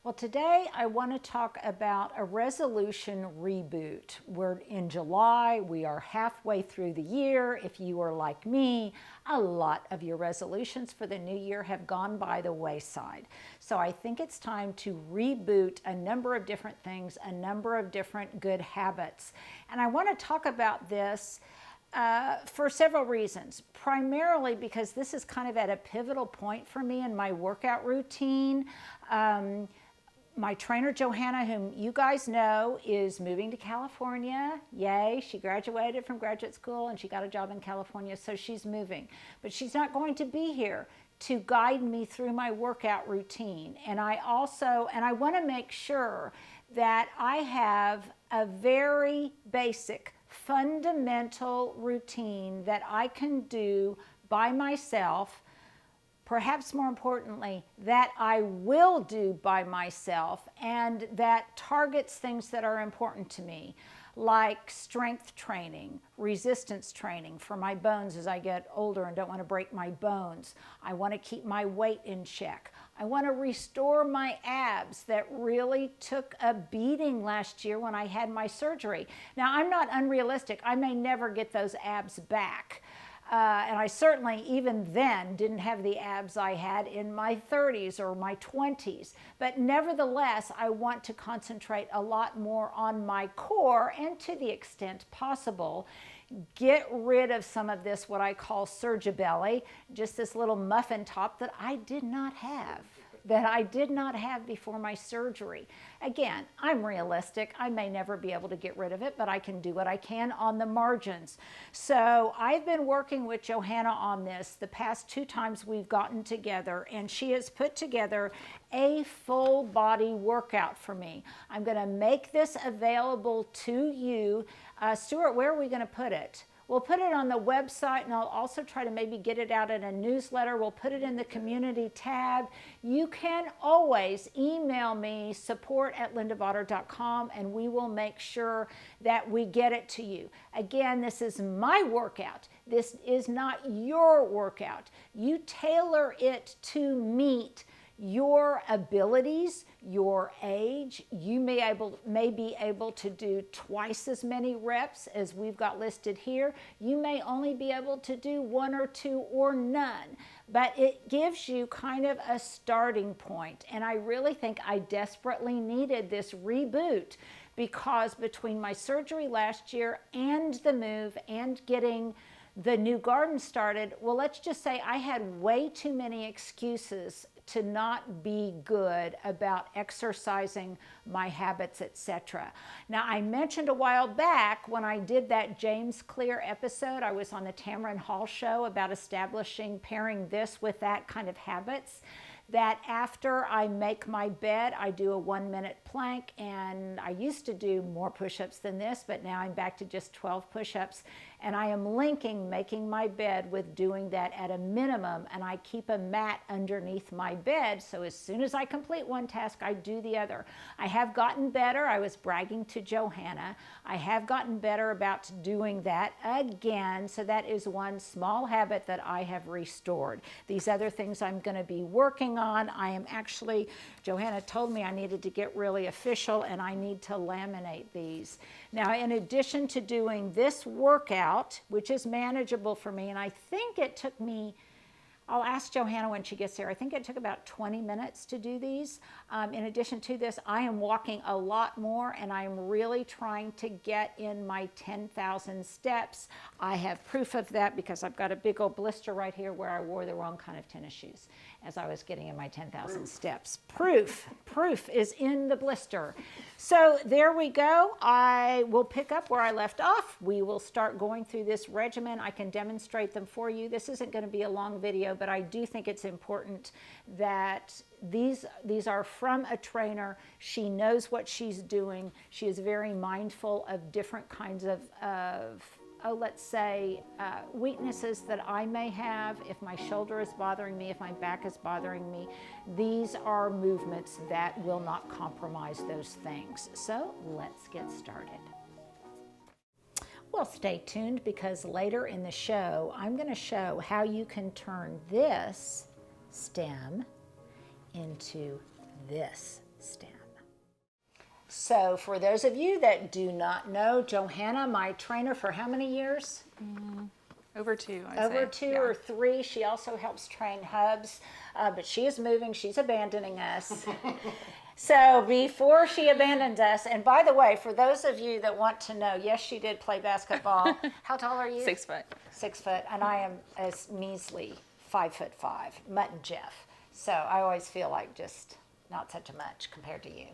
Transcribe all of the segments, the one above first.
Well, today I want to talk about a resolution reboot. We're in July, we are halfway through the year. If you are like me, a lot of your resolutions for the new year have gone by the wayside. So I think it's time to reboot a number of different things, a number of different good habits. And I want to talk about this for several reasons, primarily because this is kind of at a pivotal point for me in my workout routine. My trainer, Johanna, whom you guys know, is moving to California. Yay, she graduated from graduate school and she got a job in California, so she's moving. But she's not going to be here to guide me through my workout routine. And I want to make sure that I have a very basic, fundamental routine that I can do by myself. Perhaps more importantly, that I will do by myself and that targets things that are important to me, like strength training, resistance training for my bones as I get older and don't want to break my bones. I want to keep my weight in check. I want to restore my abs that really took a beating last year when I had my surgery. Now, I'm not unrealistic. I may never get those abs back. And I certainly, even then, didn't have the abs I had in my 30s or my 20s. But nevertheless, I want to concentrate a lot more on my core and, to the extent possible, get rid of some of this, what I call surgibelly, just this little muffin top that I did not have. Before my surgery. Again, I'm realistic. I may never be able to get rid of it, but I can do what I can on the margins. So I've been working with Johanna on this the past 2 times we've gotten together, and she has put together a full body workout for me. I'm going to make this available to you. Stuart, where are we going to put it? We'll put it on the website, and I'll also try to maybe get it out in a newsletter. We'll put it in the community tab. You can always email me, support@lindavotter.com, and we will make sure that we get it to you. Again, this is my workout. This is not your workout. You tailor it to meet your abilities, your age. You may be able to do twice as many reps as we've got listed here. You may only be able to do 1 or 2 or none, but it gives you kind of a starting point. And I really think I desperately needed this reboot, because between my surgery last year and the move and getting the new garden started, well, let's just say I had way too many excuses to not be good about exercising, my habits, etc. Now, I mentioned a while back when I did that James Clear episode, I was on the Tamron Hall show about pairing this with that kind of habits, that after I make my bed, I do a 1-minute plank, and I used to do more push-ups than this, but now I'm back to just 12 push-ups, and I am linking making my bed with doing that at a minimum, and I keep a mat underneath my bed, so as soon as I complete one task, I do the other. I have gotten better. I was bragging to Johanna. I have gotten better about doing that again, so that is one small habit that I have restored. These other things I'm going to be working on. I am actually, Johanna told me I needed to get really official, and I need to laminate these. Now, in addition to doing this workout, which is manageable for me, and I think it took me, I'll ask Johanna when she gets there, I think it took about 20 minutes to do these. In addition to this, I am walking a lot more, and I'm really trying to get in my 10,000 steps. I have proof of that because I've got a big old blister right here where I wore the wrong kind of tennis shoes as I was getting in my 10,000 steps. Proof is in the blister. So there we go. I will pick up where I left off. We will start going through this regimen. I can demonstrate them for you. This isn't going to be a long video, but I do think it's important that these are from a trainer. She knows what she's doing. She is very mindful of different kinds of let's say, weaknesses that I may have. If my shoulder is bothering me, if my back is bothering me, these are movements that will not compromise those things. So let's get started. Well, stay tuned, because later in the show, I'm going to show how you can turn this stem into this stem. So for those of you that do not know, Johanna, my trainer for how many years? Over 2, I'd Over say. 2 Yeah. or 3. She also helps train hubs, but she is moving. She's abandoning us. So before she abandons us, and by the way, for those of you that want to know, yes, she did play basketball. How tall are you? 6 foot. 6 foot, and I am as measly 5'5", Mutt and Jeff. So I always feel like just not such a much compared to you.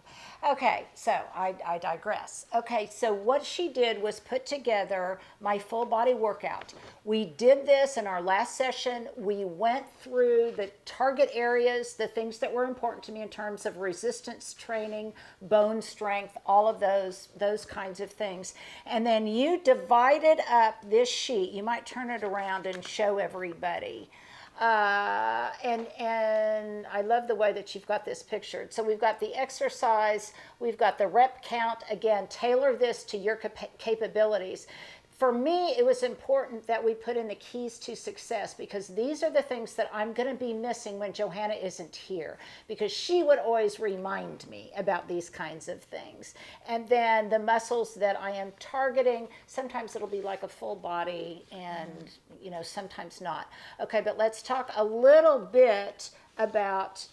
Okay, so I digress. Okay, so what she did was put together my full body workout. We did this in our last session. We went through the target areas, the things that were important to me in terms of resistance training, bone strength, all of those kinds of things. And then you divided up this sheet. You might turn it around and show everybody. And I love the way that you've got this pictured. So we've got the exercise, we've got the rep count. Again, tailor this to your capabilities. For me, it was important that we put in the keys to success, because these are the things that I'm going to be missing when Johanna isn't here, because she would always remind me about these kinds of things. And then the muscles that I am targeting, sometimes it'll be like a full body and, you know, sometimes not. Okay, but let's talk a little bit about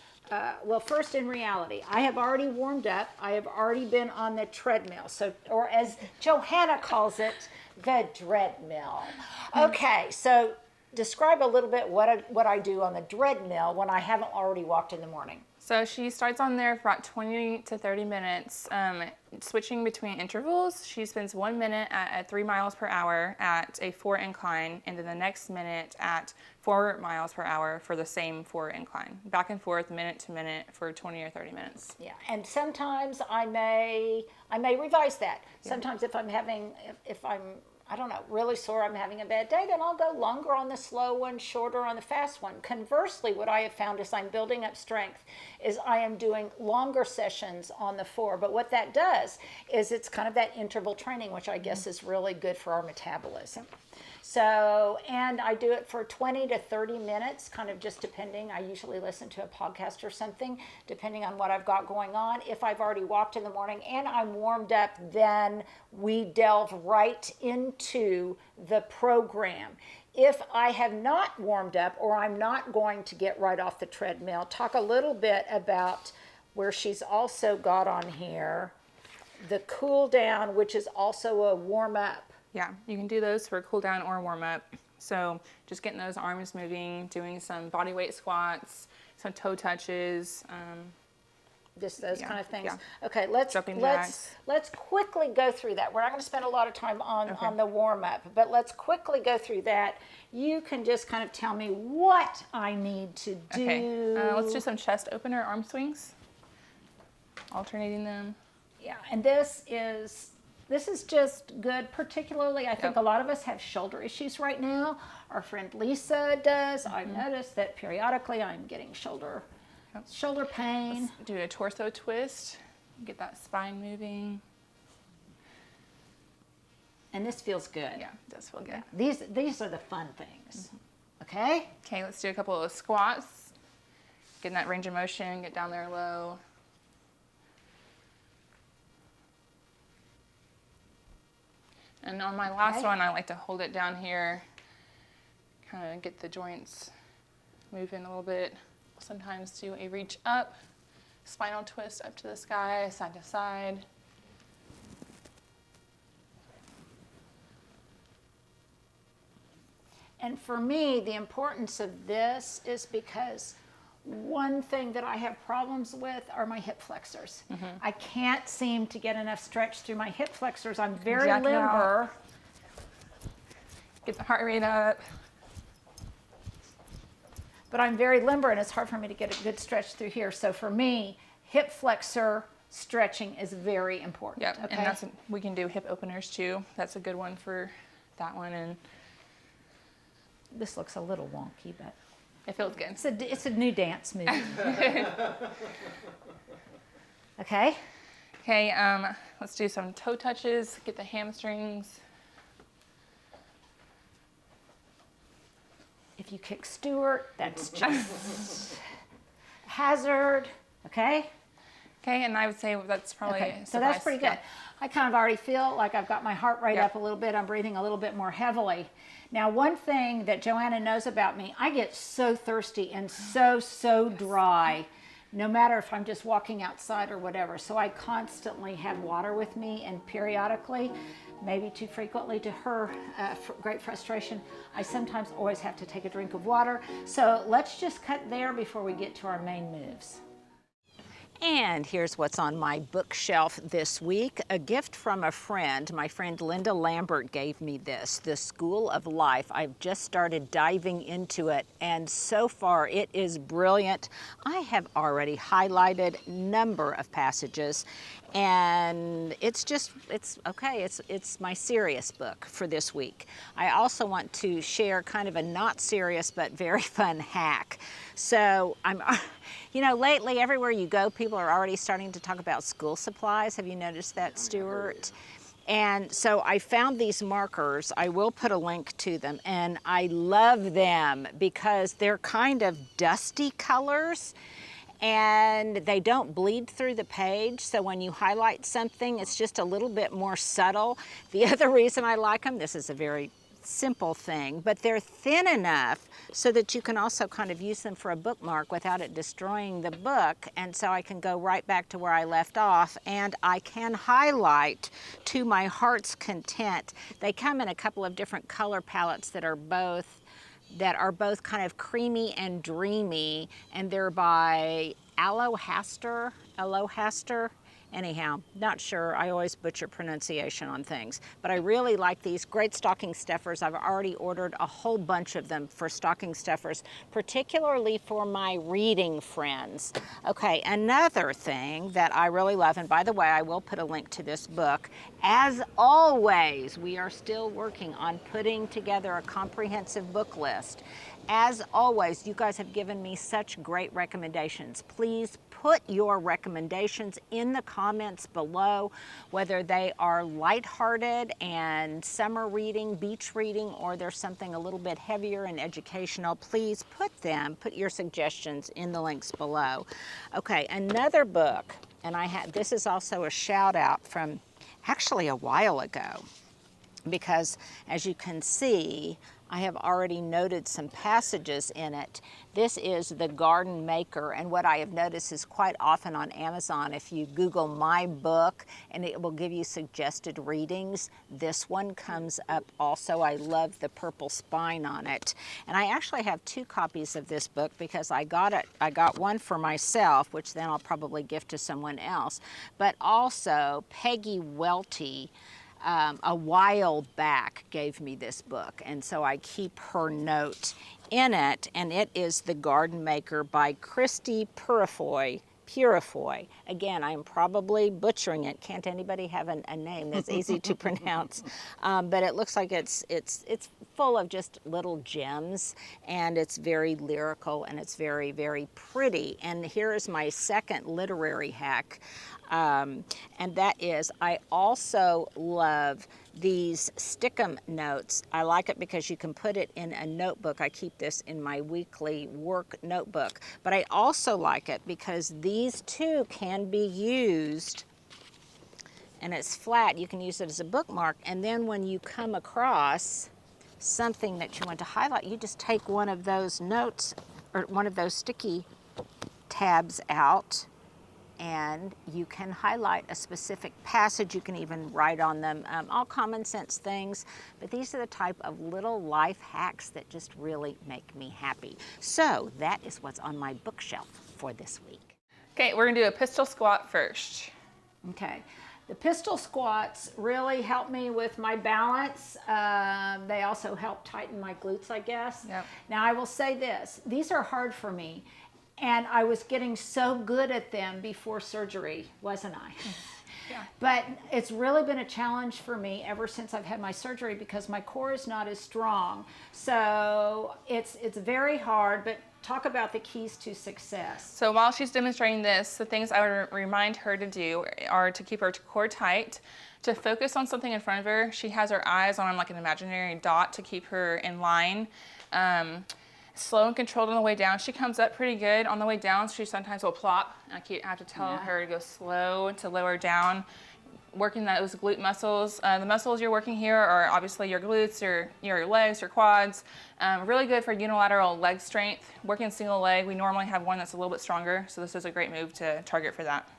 well, first, in reality, I have already warmed up. I have already been on the treadmill. So, or as Johanna calls it, the treadmill. Okay, so describe a little bit what I do on the treadmill when I haven't already walked in the morning. So she starts on there for about 20 to 30 minutes, switching between intervals. She spends 1 minute at 3 miles per hour at a 4 incline, and then the next minute at 4 miles per hour for the same 4 incline. Back and forth, minute to minute for 20 or 30 minutes. Yeah, and sometimes I may revise that. Sometimes if I'm I don't know, really sore, I'm having a bad day, then I'll go longer on the slow one, shorter on the fast one. Conversely, what I have found is I'm building up strength is I am doing longer sessions on the 4. But what that does is it's kind of that interval training, which I guess is really good for our metabolism. So, and I do it for 20 to 30 minutes, kind of just depending. I usually listen to a podcast or something, depending on what I've got going on. If I've already walked in the morning and I'm warmed up, then we delve right into the program. If I have not warmed up or I'm not going to get right off the treadmill, talk a little bit about where she's also got on here the cool down, which is also a warm up. Yeah, you can do those for cool down or warm up. So just getting those arms moving, doing some body weight squats, some toe touches. Just those kind of things. Yeah. Okay, Jumping jacks. let's quickly go through that. We're not going to spend a lot of time on the warm up, but let's quickly go through that. You can just kind of tell me what I need to do. Okay, let's do some chest opener arm swings, alternating them. Yeah, and this is just good. Particularly, I think a lot of us have shoulder issues right now. Our friend Lisa does. I've noticed that periodically I'm getting shoulder pain. Let's do a torso twist. Get that spine moving. And this feels good. Yeah, it does feel good. These are the fun things. Okay? Okay, let's do a couple of squats. Get in that range of motion, get down there low. And on my last one, I like to hold it down here, kind of get the joints moving a little bit. Sometimes do a reach up, spinal twist up to the sky, side to side. And for me, the importance of this is because one thing that I have problems with are my hip flexors. I can't seem to get enough stretch through my hip flexors. I'm very limber. Get the heart rate up. But I'm very limber, and it's hard for me to get a good stretch through here. So for me, hip flexor stretching is very important. Yep, okay? and we can do hip openers too. That's a good one for that one. And this looks a little wonky, but it feels good. It's a new dance move. Okay. Okay, let's do some toe touches, get the hamstrings. If you kick Stewart, that's just hazard. Okay. Okay, and I would say that's probably so that's pretty good. Yeah. I kind of already feel like I've got my heart rate up a little bit. I'm breathing a little bit more heavily. Now, one thing that Joanna knows about me, I get so thirsty and so dry, no matter if I'm just walking outside or whatever. So I constantly have water with me, and periodically, maybe too frequently to her great frustration, I sometimes always have to take a drink of water. So let's just cut there before we get to our main moves. And here's what's on my bookshelf this week. A gift from a friend. My friend Linda Lambert gave me this, The School of Life. I've just started diving into it, and so far it is brilliant. I have already highlighted a number of passages, and it's okay. It's my serious book for this week. I also want to share kind of a not serious but very fun hack. So lately everywhere you go, people are already starting to talk about school supplies. Have you noticed that, Stuart? And so I found these markers. I will put a link to them, and I love them because they're kind of dusty colors, and they don't bleed through the page. So when you highlight something, it's just a little bit more subtle. The other reason I like them, this is a very simple thing, but they're thin enough so that you can also kind of use them for a bookmark without it destroying the book. And so I can go right back to where I left off, and I can highlight to my heart's content. They come in a couple of different color palettes that are both kind of creamy and dreamy, and they're by Alohaster. Anyhow, not sure. I always butcher pronunciation on things, but I really like these. Great stocking stuffers. I've already ordered a whole bunch of them for stocking stuffers, particularly for my reading friends. Okay, another thing that I really love, and by the way, I will put a link to this book. As always, we are still working on putting together a comprehensive book list. As always, you guys have given me such great recommendations. Please put your recommendations in the comments below, whether they are lighthearted and summer reading, beach reading, or there's something a little bit heavier and educational. Please put your suggestions in the links below. Okay, another book, and this is also a shout out from actually a while ago, because as you can see, I have already noted some passages in it. This is The Garden Maker, and what I have noticed is quite often on Amazon, if you Google my book, and it will give you suggested readings, this one comes up also. I love the purple spine on it. And I actually have 2 copies of this book because I got one for myself, which then I'll probably gift to someone else, but also Peggy Welty, a while back, gave me this book, and so I keep her note in it, and it is The Garden Maker by Christy Purifoy. Again, I'm probably butchering it. Can't anybody have a name that's easy to pronounce? But it looks like it's full of just little gems, and it's very lyrical, and it's very, very pretty. And here is my second literary hack. And that is, I also love these Stickum notes. I like it because you can put it in a notebook. I keep this in my weekly work notebook. But I also like it because these too can be used, and it's flat. You can use it as a bookmark. And then when you come across something that you want to highlight, you just take one of those notes or one of those sticky tabs out, and you can highlight a specific passage. You can even write on them, all common sense things, but these are the type of little life hacks that just really make me happy. So that is what's on my bookshelf for this week. Okay, we're gonna do a pistol squat first. Okay. The pistol squats really help me with my balance. They also help tighten my glutes, I guess. Yep. Now I will say this, these are hard for me, and I was getting so good at them before surgery, wasn't I? Yeah. But it's really been a challenge for me ever since I've had my surgery because my core is not as strong. So it's very hard, but talk about the keys to success. So while she's demonstrating this, the things I would remind her to do are to keep her core tight, to focus on something in front of her. She has her eyes on like an imaginary dot to keep her in line. Slow and controlled on the way down. She comes up pretty good on the way down. She sometimes will plop. I have to tell her to go slow to lower down. Working those glute muscles. The muscles you're working here are obviously your glutes, your legs, your quads. Really good for unilateral leg strength. Working single leg, we normally have one that's a little bit stronger, so this is a great move to target for that.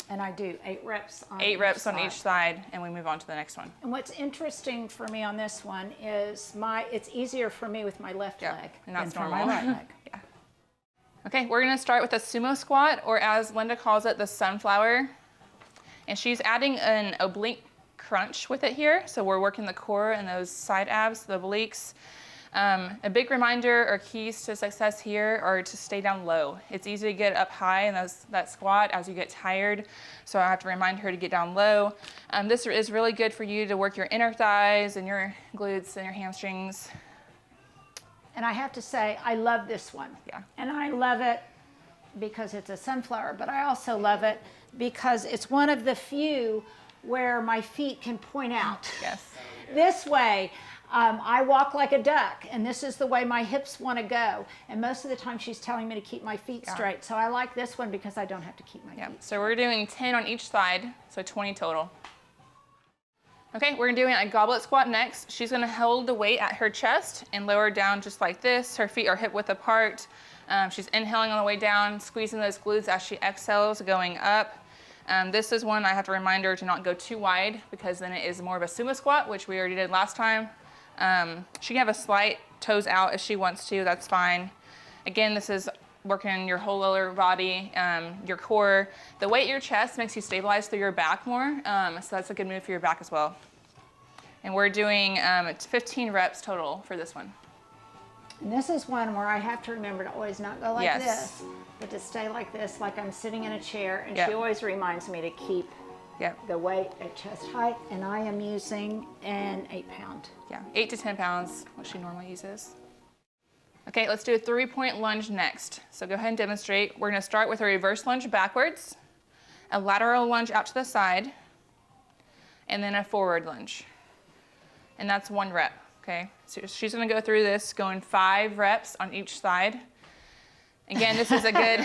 And I do 8 reps on 8 reps on each side, and we move on to the next one. And what's interesting for me on this one is it's easier for me with my left leg and that's than normal. for my right leg. Yeah. Okay, we're gonna start with a sumo squat, or as Linda calls it, the sunflower. And she's adding an oblique crunch with it here. So we're working the core and those side abs, the obliques. A big reminder or keys to success here are to stay down low. It's easy to get up high in that squat as you get tired. So I have to remind her to get down low. This is really good for you to work your inner thighs and your glutes and your hamstrings. And I have to say, I love this one. Yeah. And I love it because it's a sunflower, but I also love it because it's one of the few where my feet can point out. Yes. This way, I walk like a duck, and this is the way my hips want to go. And most of the time she's telling me to keep my feet straight. So I like this one because I don't have to keep my feet. So we're doing 10 on each side, so 20 total. Okay, we're doing a goblet squat next. She's gonna hold the weight at her chest and lower down just like this. Her feet are hip width apart. She's inhaling on the way down, squeezing those glutes as she exhales, going up. This is one I have to remind her to not go too wide because then it is more of a sumo squat, which we already did last time. She can have a slight toes out if she wants to, that's fine. Again, this is working your whole lower body, your core. The weight at your chest makes you stabilize through your back more, so that's a good move for your back as well. And we're doing 15 reps total for this one. And this is one where I have to remember to always not go like this, but to stay like this, like I'm sitting in a chair, and she always reminds me to keep the weight at chest height, and I am using an 8-pound. Yeah, 8 to 10 pounds, what she normally uses. Okay, let's do a 3-point lunge next. So go ahead and demonstrate. We're gonna start with a reverse lunge backwards, a lateral lunge out to the side, and then a forward lunge. And that's 1 rep, okay? So she's gonna go through this, going 5 reps on each side. Again, this is a good...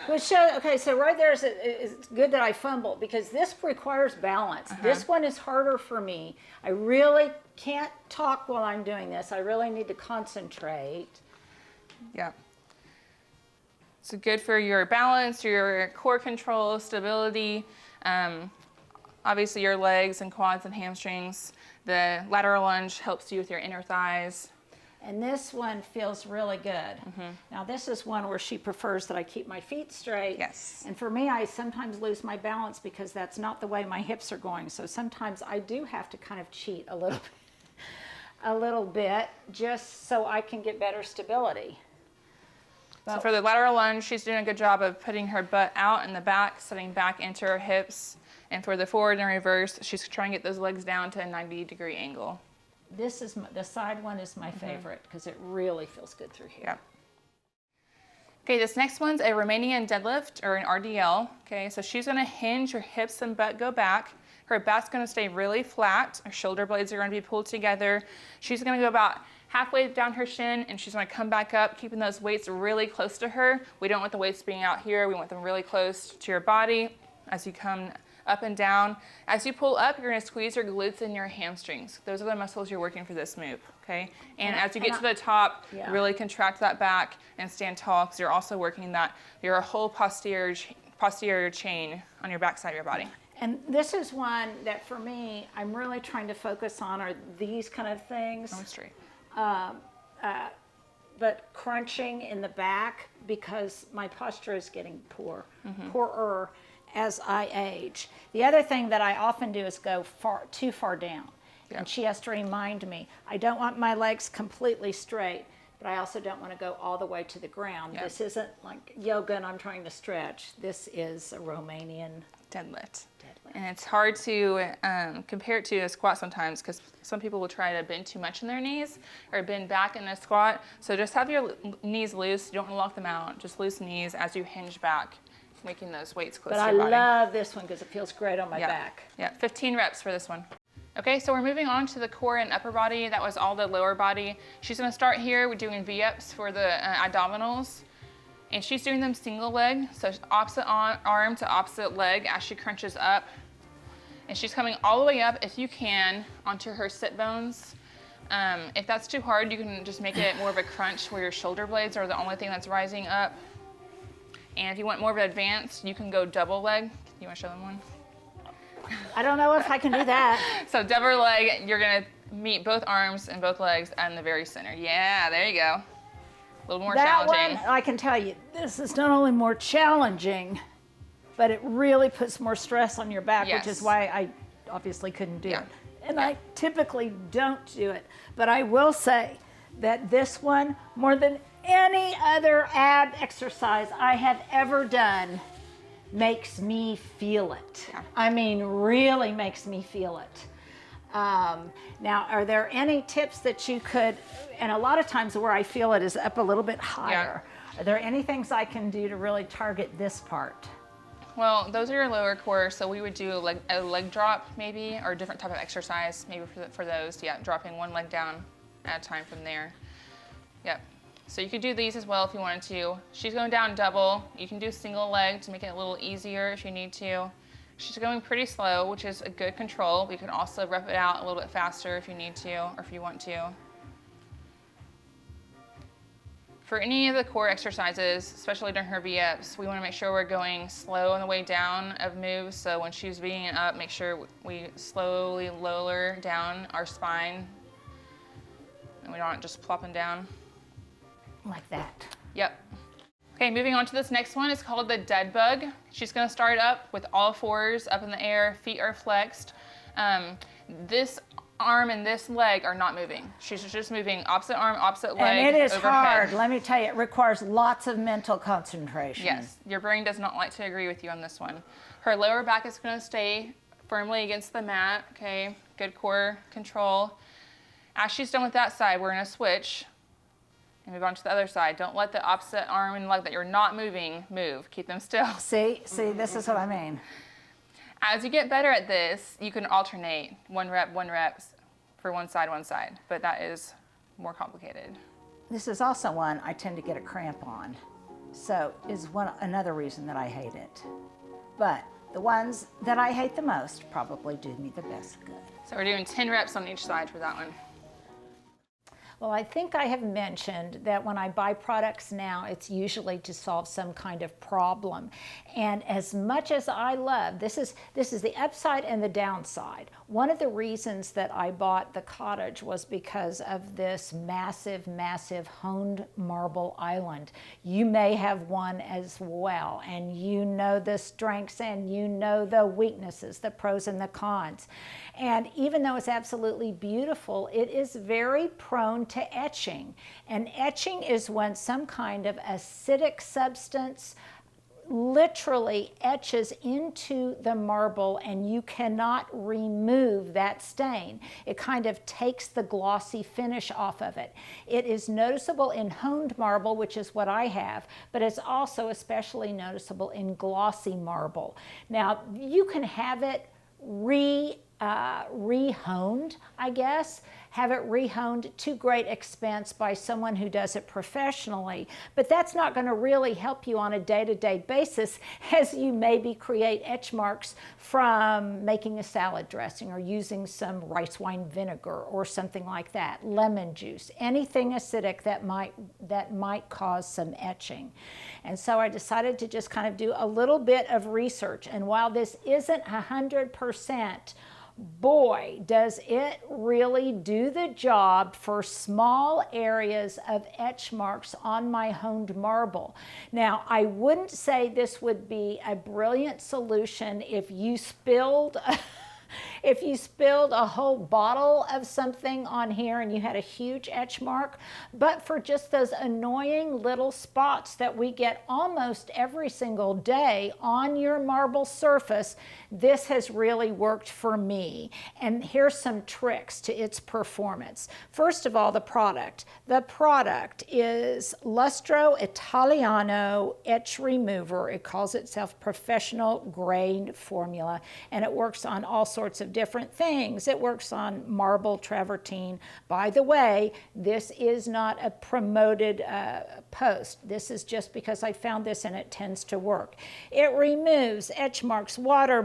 Okay, so right there it's good that I fumbled because this requires balance. This one is harder for me. I really can't talk while I'm doing this. I really need to concentrate. Yeah. So good for your balance, your core control, stability, obviously your legs and quads and hamstrings. The lateral lunge helps you with your inner thighs. And this one feels really good. Now this is one where she prefers that I keep my feet straight. Yes. And for me, I sometimes lose my balance because that's not the way my hips are going. So sometimes I do have to kind of cheat a little bit just so I can get better stability. So for the lateral lunge, she's doing a good job of putting her butt out in the back, setting back into her hips. And for the forward and reverse, she's trying to get those legs down to a 90-degree angle. This is the side one is my favorite because it really feels good through here. Yeah. Okay, this next one's a Romanian deadlift or an RDL. Okay, so she's gonna hinge her hips and butt go back. Her back's gonna stay really flat. Her shoulder blades are gonna be pulled together. She's gonna go about halfway down her shin and she's gonna come back up, keeping those weights really close to her. We don't want the weights being out here. We want them really close to your body as you come up and down. As you pull up, you're gonna squeeze your glutes and your hamstrings. Those are the muscles you're working for this move, okay? And as you get to the top, really contract that back and stand tall because you're also working your whole posterior chain on your back side of your body. And this is one that for me, I'm really trying to focus on are these kind of things. Going straight. But crunching in the back because my posture is getting poorer as I age. The other thing that I often do is go too far down. And she has to remind me, I don't want my legs completely straight, but I also don't want to go all the way to the ground. This isn't like yoga and I'm trying to stretch. This is a Romanian deadlift. And it's hard to compare it to a squat sometimes because some people will try to bend too much in their knees or bend back in a squat. So just have your knees loose. You don't want to lock them out. Just loose knees as you hinge back, making those weights close to your body. But I love this one because it feels great on my back. Yeah, 15 reps for this one. Okay, so we're moving on to the core and upper body. That was all the lower body. She's gonna start here with doing V-ups for the abdominals. And she's doing them single leg, so opposite arm to opposite leg as she crunches up. And she's coming all the way up, if you can, onto her sit bones. If that's too hard, you can just make it more of a crunch where your shoulder blades are the only thing that's rising up. And if you want more of an advanced, you can go double leg. You wanna show them one? I don't know if I can do that. So double leg, you're gonna meet both arms and both legs in the very center. Yeah, there you go. A little more challenging. One, I can tell you, this is not only more challenging, but it really puts more stress on your back, Yes. which is why I obviously couldn't do Yeah. it. And I typically don't do it. But I will say that this one, more than any other ab exercise I have ever done, makes me feel it. Yeah. I mean, really makes me feel it. Now, are there any tips that you could, and a lot of times where I feel it is up a little bit higher. Are there any things I can do to really target this part? Well, those are your lower core, so we would do a leg drop maybe, or a different type of exercise maybe for those. Yeah, dropping one leg down at a time from there. Yep. So you could do these as well if you wanted to. She's going down double. You can do single leg to make it a little easier if you need to. She's going pretty slow, which is a good control. We can also rep it out a little bit faster if you need to, or if you want to. For any of the core exercises, especially during her V-ups, we want to make sure we're going slow on the way down of moves. So when she's V-ing up, make sure we slowly lower down our spine and we aren't just plopping down. Like that. Yep. Okay, moving on to this next one. It's called the dead bug. She's gonna start up with all fours up in the air, feet are flexed. This arm and this leg are not moving. She's just moving opposite arm, opposite leg, And it is overhead. hard. Let me tell you, it requires lots of mental concentration. Yes, your brain does not like to agree with you on this one. Her lower back is gonna stay firmly against the mat, okay? Good core control. As she's done with that side, we're gonna switch and move on to the other side. Don't let the opposite arm and leg that you're not moving move. Keep them still. See, this is what I mean. As you get better at this, you can alternate one rep for one side, but that is more complicated. This is also one I tend to get a cramp on. So is another reason that I hate it. But the ones that I hate the most probably do me the best good. So we're doing 10 reps on each side for that one. Well, I think I have mentioned that when I buy products now, it's usually to solve some kind of problem. And as much as I love, this is the upside and the downside. One of the reasons that I bought the cottage was because of this massive, massive honed marble island. You may have one as well, and you know the strengths and you know the weaknesses, the pros and the cons. And even though it's absolutely beautiful, it is very prone to etching. And etching is when some kind of acidic substance literally etches into the marble and you cannot remove that stain. It kind of takes the glossy finish off of it. It is noticeable in honed marble, which is what I have, but it's also especially noticeable in glossy marble. Now, you can have it re-honed, I guess, have it re-honed to great expense by someone who does it professionally, but that's not going to really help you on a day-to-day basis as you maybe create etch marks from making a salad dressing or using some rice wine vinegar or something like that, lemon juice, anything acidic that might cause some etching. And so I decided to just kind of do a little bit of research, and while this isn't 100%, boy, does it really do the job for small areas of etch marks on my honed marble. Now, I wouldn't say this would be a brilliant solution if you spilled a whole bottle of something on here and you had a huge etch mark, but for just those annoying little spots that we get almost every single day on your marble surface, this has really worked for me. And here's some tricks to its performance. First of all, the product. The product is Lustro Italiano Etch Remover. It calls itself Professional Grade Formula, and it works on all sorts of of different things. It works on marble, travertine. By the way, this is not a promoted post. This is just because I found this and it tends to work. It removes etch marks, water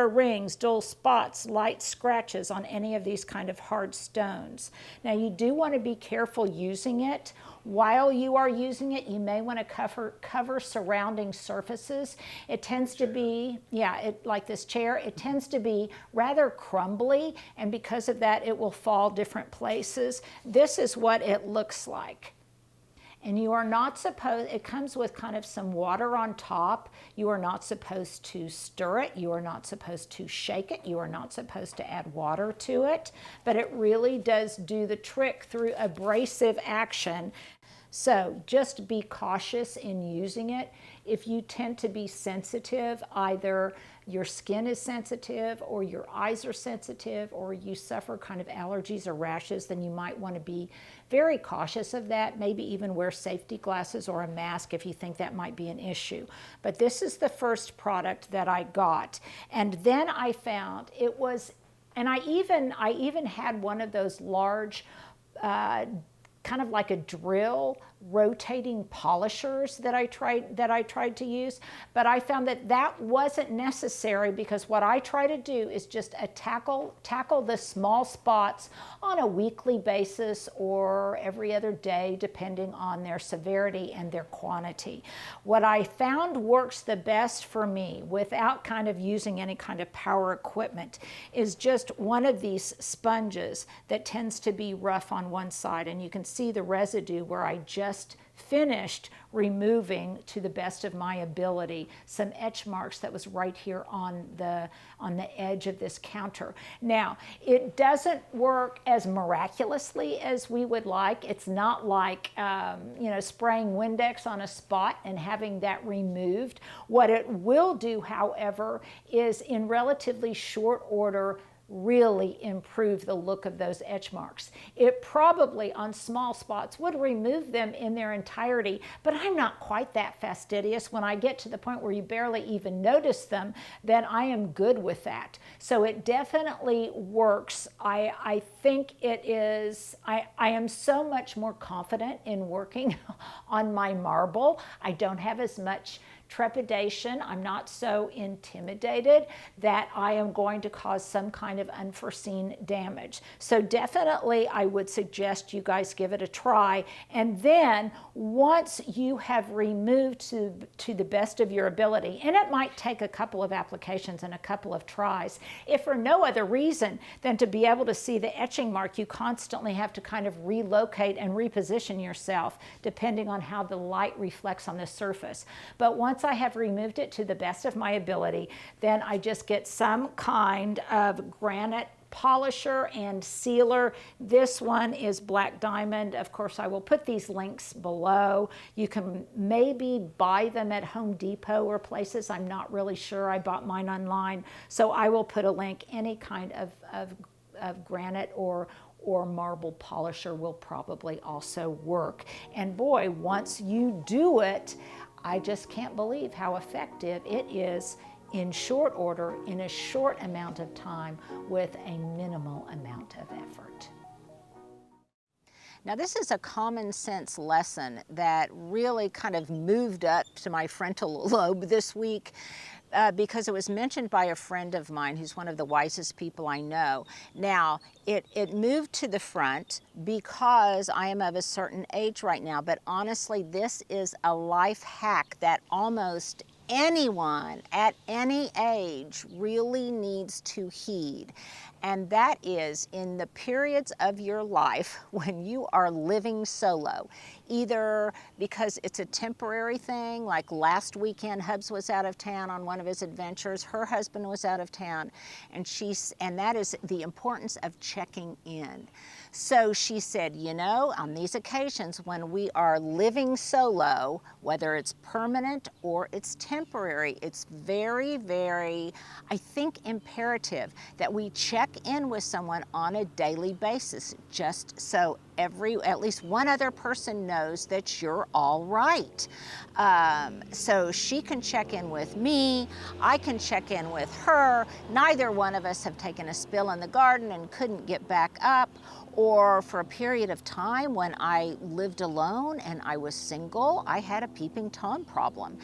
rings, dull spots, light scratches on any of these kind of hard stones. Now you do want to be careful using it. While you are using it, you may want to cover surrounding surfaces. It tends to be, like this chair, it tends to be rather crumbly, and because of that, it will fall different places. This is what it looks like. And you are not supposed, it comes with kind of some water on top. You are not supposed to stir it. You are not supposed to shake it. You are not supposed to add water to it. But it really does do the trick through abrasive action. So just be cautious in using it. If you tend to be sensitive, either your skin is sensitive or your eyes are sensitive or you suffer kind of allergies or rashes, then you might want to be very cautious of that. Maybe even wear safety glasses or a mask if you think that might be an issue. But this is the first product that I got. And then I found it was, and I even had one of those large kind of like a drill rotating polishers that I tried to use, but I found that that wasn't necessary because what I try to do is just tackle the small spots on a weekly basis or every other day, depending on their severity and their quantity. What I found works the best for me without kind of using any kind of power equipment is just one of these sponges that tends to be rough on one side, and you can see the residue where I just finished removing, to the best of my ability, some etch marks that was right here on the edge of this counter. Now, it doesn't work as miraculously as we would like. It's not like spraying Windex on a spot and having that removed. What it will do, however, is in relatively short order really improve the look of those etch marks. It probably on small spots would remove them in their entirety, but I'm not quite that fastidious. When I get to the point where you barely even notice them, then I am good with that. So it definitely works. I think it is, I am so much more confident in working on my marble. I don't have as much trepidation. I'm not so intimidated that I am going to cause some kind of unforeseen damage. So definitely I would suggest you guys give it a try. And then once you have removed to the best of your ability, and it might take a couple of applications and a couple of tries, if for no other reason than to be able to see the etching mark, you constantly have to kind of relocate and reposition yourself depending on how the light reflects on the surface. But once I have removed it to the best of my ability, then I just get some kind of granite polisher and sealer. This one is Black Diamond. Of course, I will put these links below. You can maybe buy them at Home Depot or places. I'm not really sure. I bought mine online. So I will put a link. Any kind of granite or marble polisher will probably also work. And boy, once you do it, I just can't believe how effective it is in short order, in a short amount of time, with a minimal amount of effort. Now, this is a common sense lesson that really kind of moved up to my frontal lobe this week. Because it was mentioned by a friend of mine who's one of the wisest people I know. Now, it moved to the front because I am of a certain age right now, but honestly, this is a life hack that almost anyone at any age really needs to heed. And that is in the periods of your life when you are living solo, either because it's a temporary thing, like last weekend Hubs was out of town on one of his adventures, her husband was out of town, and that is the importance of checking in. So she said, you know, on these occasions when we are living solo, whether it's permanent or it's temporary, it's very, very, I think, imperative that we check in with someone on a daily basis, just so at least one other person knows that you're all right. So she can check in with me, I can check in with her. Neither one of us have taken a spill in the garden and couldn't get back up. Or for a period of time when I lived alone and I was single, I had a peeping Tom problem.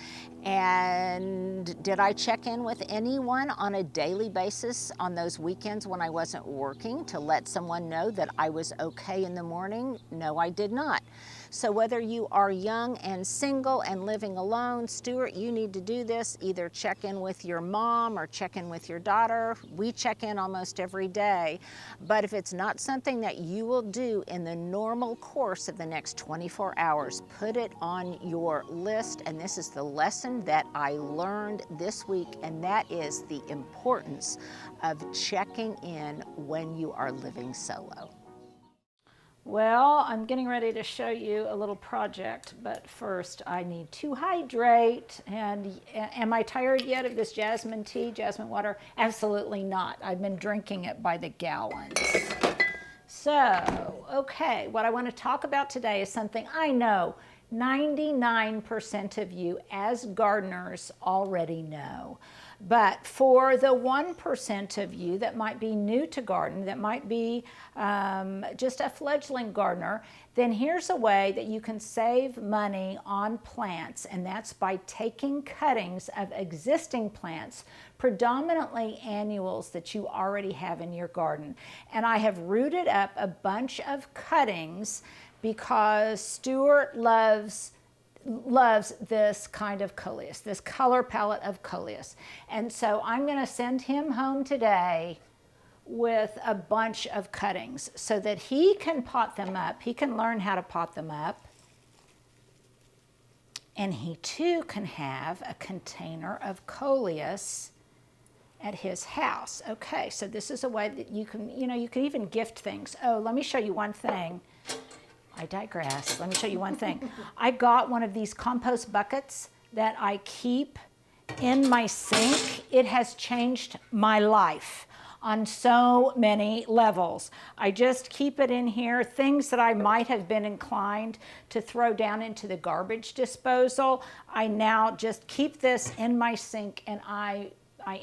And did I check in with anyone on a daily basis on those weekends when I wasn't working to let someone know that I was okay in the morning? No, I did not. So whether you are young and single and living alone, Stuart, you need to do this. Either check in with your mom or check in with your daughter. We check in almost every day. But if it's not something that you will do in the normal course of the next 24 hours, put it on your list. And this is the lesson that I learned this week, and that is the importance of checking in when you are living solo. Well, I'm getting ready to show you a little project, but first I need to hydrate. And am I tired yet of this jasmine tea, jasmine water? Absolutely not. I've been drinking it by the gallons. So, okay, what I want to talk about today is something I know 99% of you as gardeners already know. But for the 1% of you that might be new to garden, that might be just a fledgling gardener, then here's a way that you can save money on plants, and that's by taking cuttings of existing plants, predominantly annuals that you already have in your garden. And I have rooted up a bunch of cuttings because Stuart loves this kind of coleus, this color palette of coleus. And so I'm going to send him home today with a bunch of cuttings so that he can pot them up. He can learn how to pot them up. And he too can have a container of coleus at his house. Okay, so this is a way that you can, you can even gift things. Oh, let me show you one thing. I digress. Let me show you one thing. I got one of these compost buckets that I keep in my sink. It has changed my life on so many levels. I just keep it in here. Things that I might have been inclined to throw down into the garbage disposal, I now just keep this in my sink, and I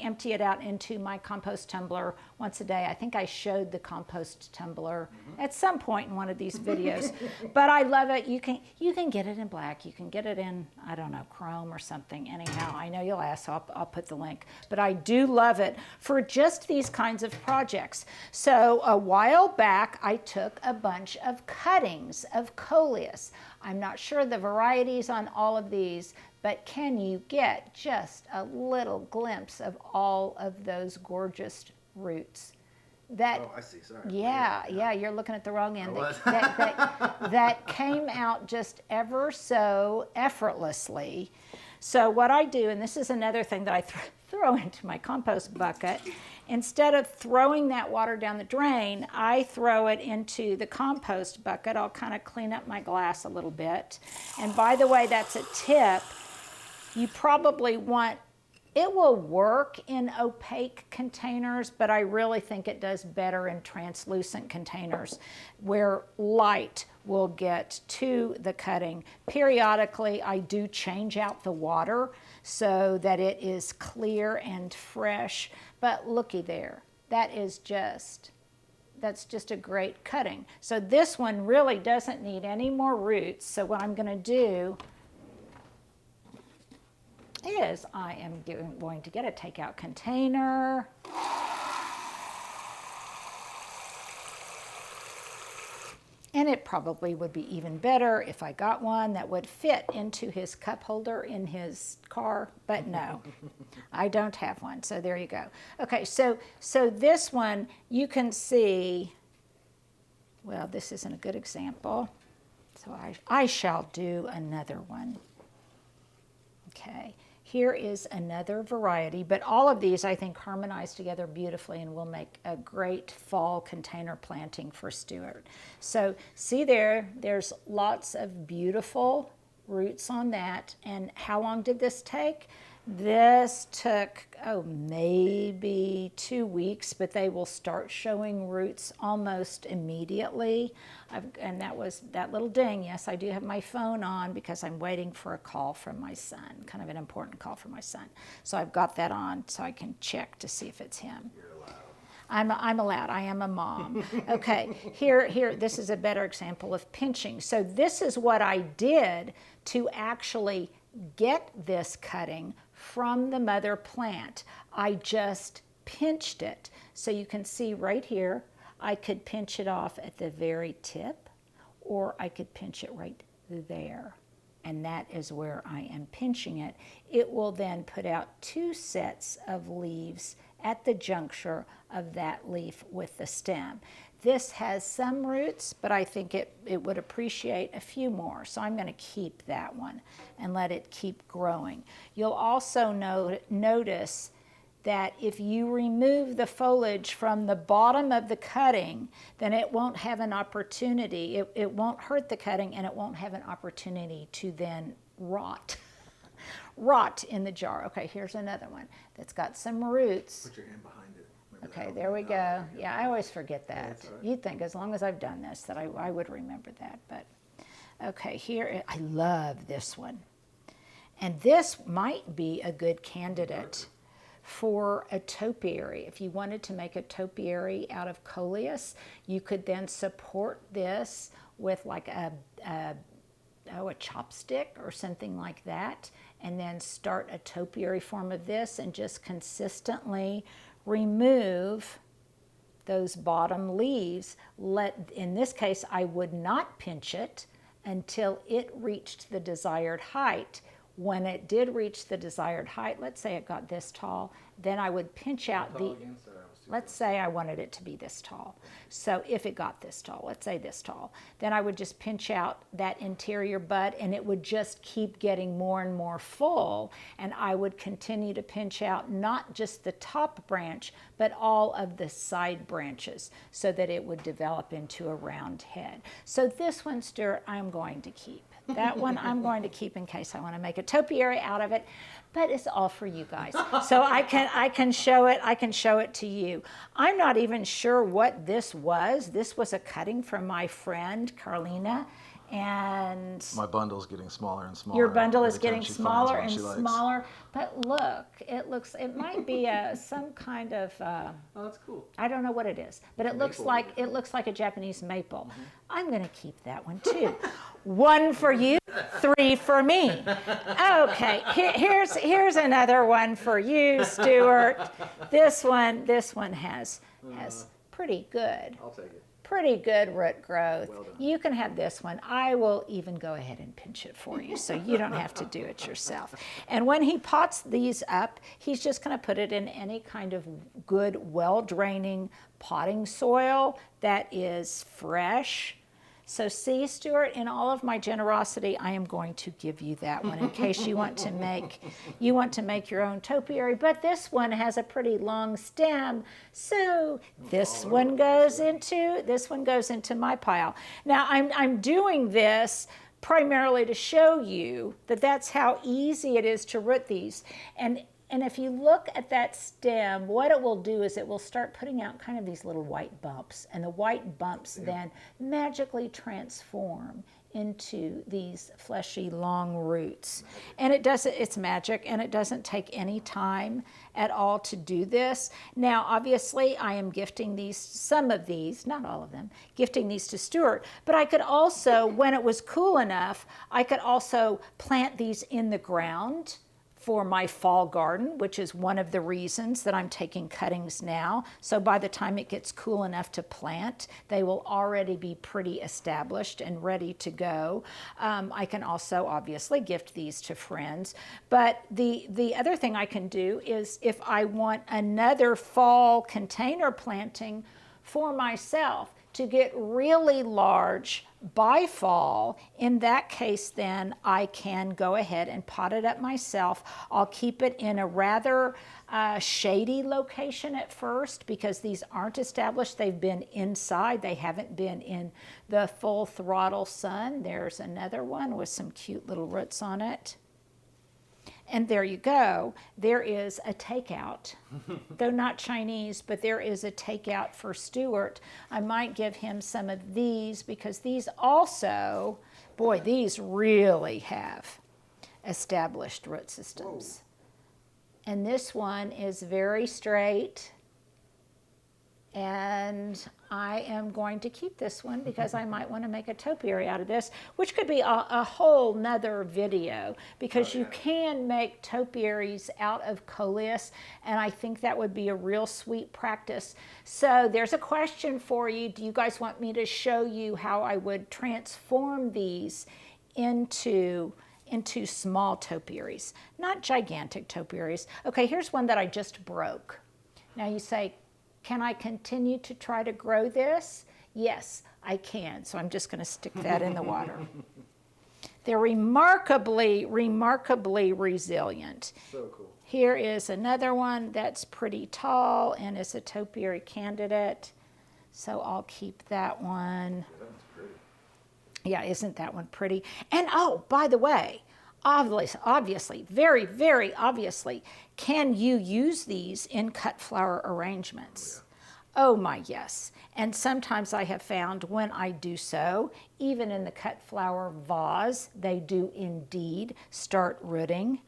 empty it out into my compost tumbler once a day. I think I showed the compost tumbler at some point in one of these videos, but I love it. You can get it in black. You can get it in, I don't know, chrome or something. Anyhow, I know you'll ask, so I'll put the link. But I do love it for just these kinds of projects. So a while back, I took a bunch of cuttings of coleus. I'm not sure the varieties on all of these, but can you get just a little glimpse of all of those gorgeous roots? Oh, I see. Sorry. Yeah, you're looking at the wrong end. That came out just ever so effortlessly. So what I do, and this is another thing that I throw into my compost bucket, instead of throwing that water down the drain, I throw it into the compost bucket. I'll kind of clean up my glass a little bit. And by the way, that's a tip. You probably want, it will work in opaque containers, but I really think it does better in translucent containers where light will get to the cutting. Periodically, I do change out the water so that it is clear and fresh, but looky there, that's just a great cutting. So this one really doesn't need any more roots, so what I'm gonna do is I am going to get a takeout container. And it probably would be even better if I got one that would fit into his cup holder in his car, but no, I don't have one, so there you go. Okay, so this one, you can see, well, this isn't a good example, so I shall do another one. Okay. Here is another variety, but all of these I think harmonize together beautifully and will make a great fall container planting for Stuart. So see there's lots of beautiful roots on that. And how long did this take? This took, maybe 2 weeks, but they will start showing roots almost immediately. And that was that little ding. Yes, I do have my phone on because I'm waiting for a call from my son, kind of an important call from my son. So I've got that on so I can check to see if it's him. I'm allowed. I am a mom. Okay, here, this is a better example of pinching. So this is what I did to actually get this cutting from the mother plant. I just pinched it. So you can see right here, I could pinch it off at the very tip, or I could pinch it right there. And that is where I am pinching it. It will then put out 2 sets of leaves at the juncture of that leaf with the stem. This has some roots, but I think it would appreciate a few more. So I'm going to keep that one and let it keep growing. You'll also notice that if you remove the foliage from the bottom of the cutting, then it won't have an opportunity. It won't hurt the cutting, and it won't have an opportunity to then rot. Rot in the jar. Okay, here's another one that's got some roots. Put your hand behind it. Maybe Okay, there we go. Yeah, I always forget that. that's all right. You'd think as long as I've done this that I would remember that. But okay, here, I love this one. And this might be a good candidate for a topiary. If you wanted to make a topiary out of coleus, you could then support this with like a chopstick or something like that, and then start a topiary form of this and just consistently remove those bottom leaves. In this case, I would not pinch it until it reached the desired height. When it did reach the desired height, let's say it got this tall, then I would pinch out let's say I wanted it to be this tall. So if it got this tall, let's say this tall, then I would just pinch out that interior bud, and it would just keep getting more and more full. And I would continue to pinch out not just the top branch, but all of the side branches so that it would develop into a round head. So this one, Stuart, I'm going to keep. That one I'm going to keep in case I want to make a topiary out of it, but it's all for you guys. So I can show it to you. I'm not even sure what this was. This was a cutting from my friend Carlina, and My bundle's getting smaller and smaller. your bundle is every time getting she finds smaller one and she likes. smaller. But look, it might be some kind of Oh, that's cool. I don't know what it is, but it looks like a Japanese maple. I'm going to keep that one too. 1 for you, 3 for me. Okay, here's another one for you, Stuart. This one has pretty good. I'll take it. Pretty good root growth. Well done. You can have this one. I will even go ahead and pinch it for you so you don't have to do it yourself. And when he pots these up, he's just going to put it in any kind of good, well-draining potting soil that is fresh. So see, Stuart, in all of my generosity, I am going to give you that one in case you want to make your own topiary. But this one has a pretty long stem, so this one goes into my pile. Now I'm doing this primarily to show you that that's how easy it is to root these. And if you look at that stem, what it will do is it will start putting out kind of these little white bumps. And the white bumps then magically transform into these fleshy long roots. And it's magic, and it doesn't take any time at all to do this. Now, obviously, I am gifting some of these, not all of them, gifting these to Stuart. But I could also, when it was cool enough, I could also plant these in the ground for my fall garden, which is one of the reasons that I'm taking cuttings now. So by the time it gets cool enough to plant, they will already be pretty established and ready to go. I can also obviously gift these to friends. But the other thing I can do is if I want another fall container planting for myself to get really large by fall, in that case then I can go ahead and pot it up myself. I'll keep it in a rather shady location at first because these aren't established. They've been inside. They haven't been in the full throttle sun. There's another one with some cute little roots on it. And there you go. There is a takeout. Though not Chinese, but there is a takeout for Stuart. I might give him some of these because these also, boy, these really have established root systems. Whoa. And this one is very straight. And I am going to keep this one because I might want to make a topiary out of this, which could be a whole nother video, because you can make topiaries out of coleus, and I think that would be a real sweet practice. So there's a question for you. Do you guys want me to show you how I would transform these into small topiaries, not gigantic topiaries? Okay, here's one that I just broke. Now you say, can I continue to try to grow this? Yes, I can. So I'm just going to stick that in the water. They're remarkably, remarkably resilient. So cool. Here is another one that's pretty tall and is a topiary candidate. So I'll keep that one. Yeah, that one's pretty. Yeah, isn't that one pretty? And oh, by the way, obviously, very, very obviously, can you use these in cut flower arrangements? Oh my, yes. And sometimes I have found when I do so, even in the cut flower vase, they do indeed start rooting.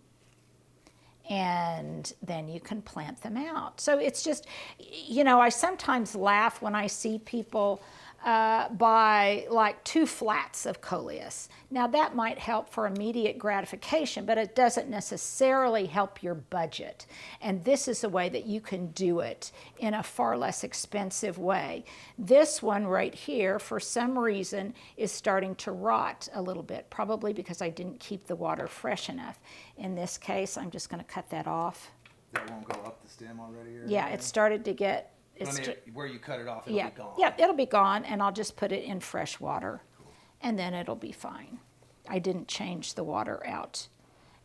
And then you can plant them out. So it's just, you know, I sometimes laugh when I see people buy like 2 flats of coleus. Now that might help for immediate gratification, but it doesn't necessarily help your budget. And this is a way that you can do it in a far less expensive way. This one right here, for some reason, is starting to rot a little bit, probably because I didn't keep the water fresh enough. In this case, I'm just going to cut that off. That won't go up the stem already? Or yeah, anything? it started to get... I mean, where you cut it off, it'll yeah, be gone. yeah, it'll be gone, and I'll just put it in fresh water, and then it'll be fine. I didn't change the water out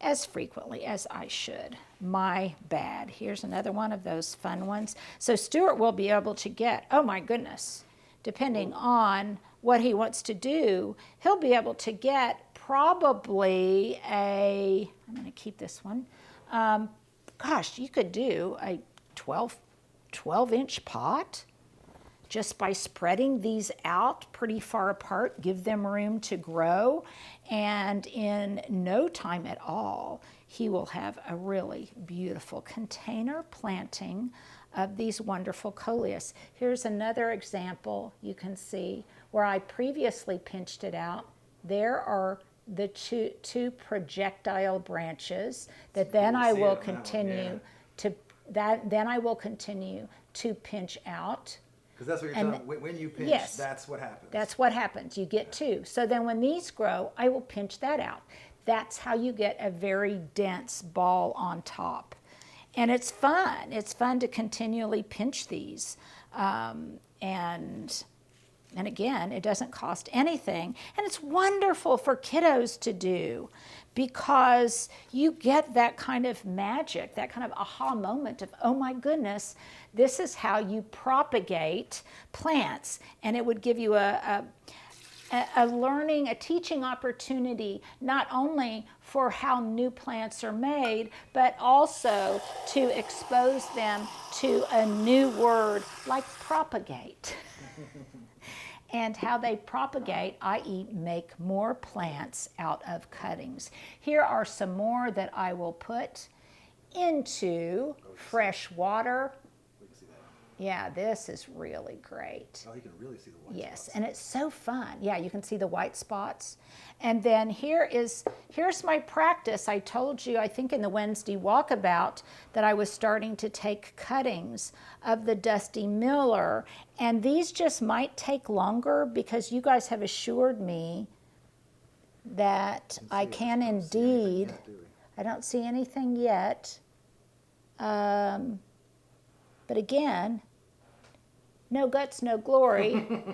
as frequently as I should. My bad. Here's another one of those fun ones. So Stuart will be able to get, oh my goodness, depending on what he wants to do, he'll be able to get probably I'm going to keep this one. Gosh, you could do a 12-inch pot just by spreading these out pretty far apart, give them room to grow, and in no time at all, he will have a really beautiful container planting of these wonderful coleus. Here's another example you can see where I previously pinched it out. There are the two projectile branches that then I will continue to pinch out. Because that's what you're telling me. When you pinch, yes, that's what happens. That's what happens. You get 2. So then when these grow, I will pinch that out. That's how you get a very dense ball on top. And it's fun. It's fun to continually pinch these. And again, it doesn't cost anything. And it's wonderful for kiddos to do because you get that kind of magic, that kind of aha moment of, oh my goodness, this is how you propagate plants. And it would give you a teaching opportunity, not only for how new plants are made, but also to expose them to a new word like propagate. And how they propagate, i.e. make more plants out of cuttings. Here are some more that I will put into fresh water. We can see that. Yeah, this is really great. Oh, you can really see the white Yes, spots. and it's so fun. Yeah, you can see the white spots. And then here's my practice. I told you, I think in the Wednesday walkabout, that I was starting to take cuttings of the Dusty Miller. And these just might take longer because you guys have assured me that I can indeed. I don't see anything yet. But again, no guts, no glory.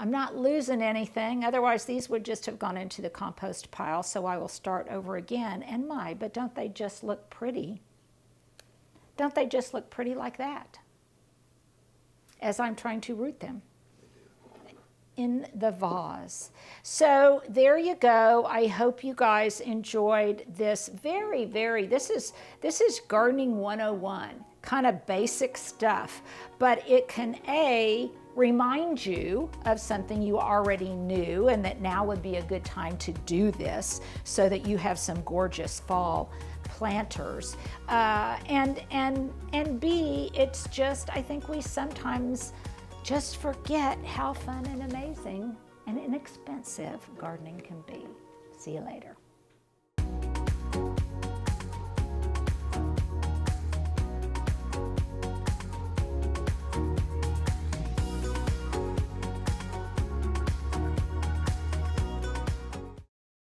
I'm not losing anything. Otherwise, these would just have gone into the compost pile. So I will start over again. And but don't they just look pretty? Don't they just look pretty like that? As I'm trying to root them. in the vase. So there you go. I hope you guys enjoyed this this is gardening 101, kind of basic stuff, but it can remind you of something you already knew, and that now would be a good time to do this so that you have some gorgeous fall planters. And B, it's just, I think we sometimes just forget how fun and amazing and inexpensive gardening can be. See you later.